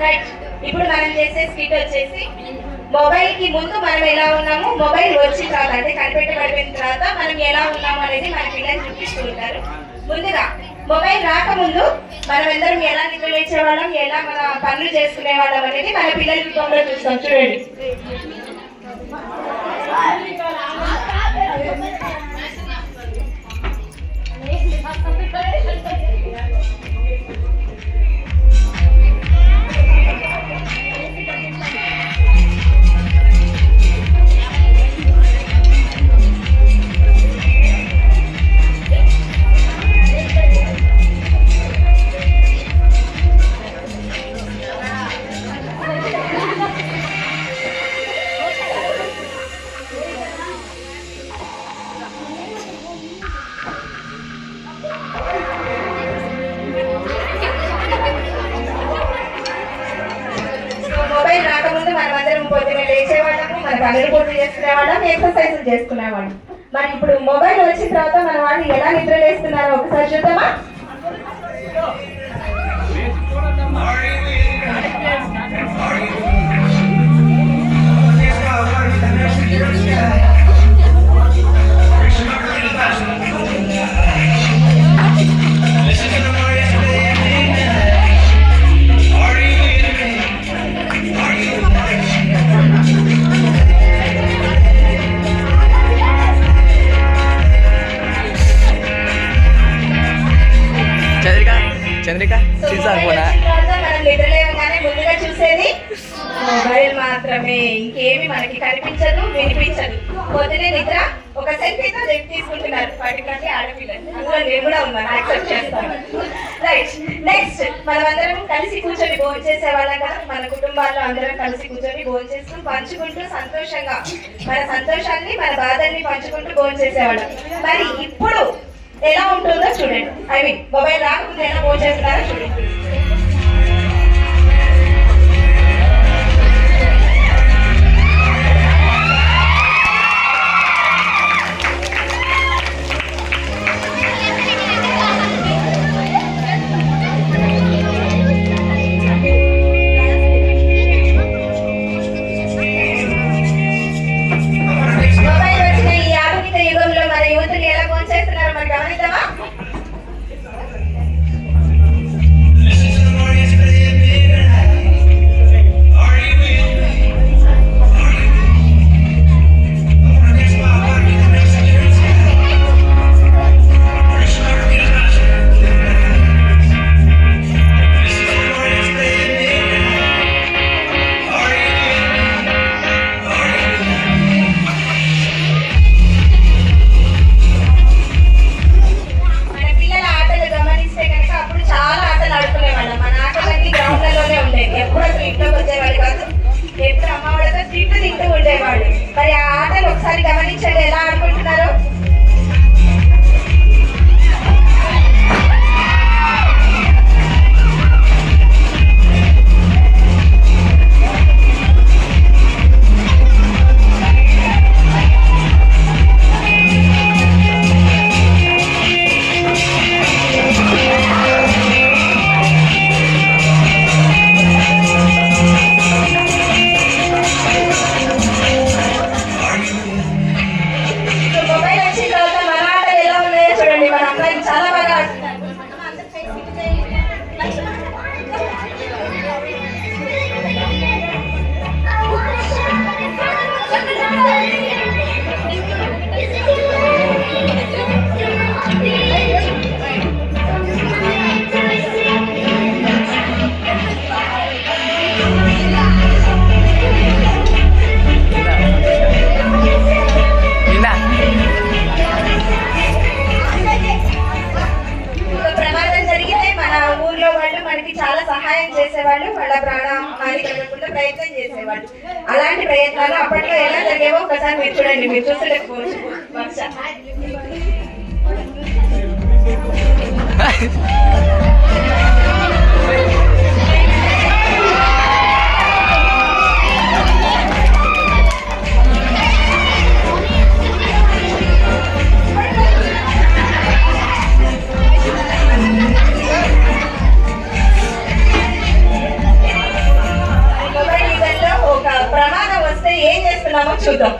Right. ఇప్పుడు మనం చేసే స్కిట్ వచ్చేసి మొబైల్ కి ముందు మనం ఎలా ఉన్నాము, మొబైల్ వచ్చిన తర్వాత అంటే కనిపెట్టబడిన తర్వాత మనం ఎలా ఉన్నాము అనేది మన పిల్లలు చూపిస్తూ ఉంటారు. ముందుగా మొబైల్ రాకముందు మనం అందరం ఎలా నిద్రలేచే వాళ్ళం, ఎలా మన పనులు చేసుకునే వాళ్ళం అనేది మన పిల్లల రూపంలో చూస్తాం. చూడండి. పనులు పూర్తి చేసుకునేవాళ్ళం, ఎక్సర్సైజులు చేసుకునేవాళ్ళం. మరి ఇప్పుడు మొబైల్ వచ్చిన తర్వాత మన వాళ్ళు ఎలా నిద్రలేస్తున్నారో ఒకసారి చూద్దామా? చంద్రిక ముందుగా చూసేది మొబైల్ మాత్రమే, ఇంకేమి మనకి కనిపించదు, వినిపించదు. పొద్దునే నిద్ర ఒక సెల్ఫీతో తీసుకుంటున్నారు 10 మంది ఆడపిల్లలు, అందులో నేను కూడా ఉన్నాను, యాక్సెప్ట్ చేస్తాను. రైట్. నెక్స్ట్ మనమందరం కలిసి కూర్చొని భోజనం చేసేవాళ్ళం కదా, మన కుటుంబాల్లో అందరం కలిసి కూర్చొని భోజనం చేస్తూ పంచుకుంటూ సంతోషంగా మన సంతోషాన్ని మన బాధల్ని పంచుకుంటూ భోజనం చేసేవాళ్ళం. మరి ఇప్పుడు ఎలా ఉంటుందో చూడండి. ఐ మీన్ మొబైల్ రాకుండా ఎలా భోజనం చేస్తున్నారో చూడండి. మరి ఆ ఆటలు ఒకసారి గమనించండి, ఎలా ఆడుకుంటున్నారు. చాలా సహాయం చేసేవాళ్ళు, వాళ్ళ ప్రాణహాని కలగకుండా ప్రయత్నం చేసేవాళ్ళు. అలాంటి ప్రయత్నాలు అప్పట్లో ఎలా జరిగేవో ఒకసారి మీరు చూడండి, మీరు చూసలేకపోవచ్చు. చూద్దాం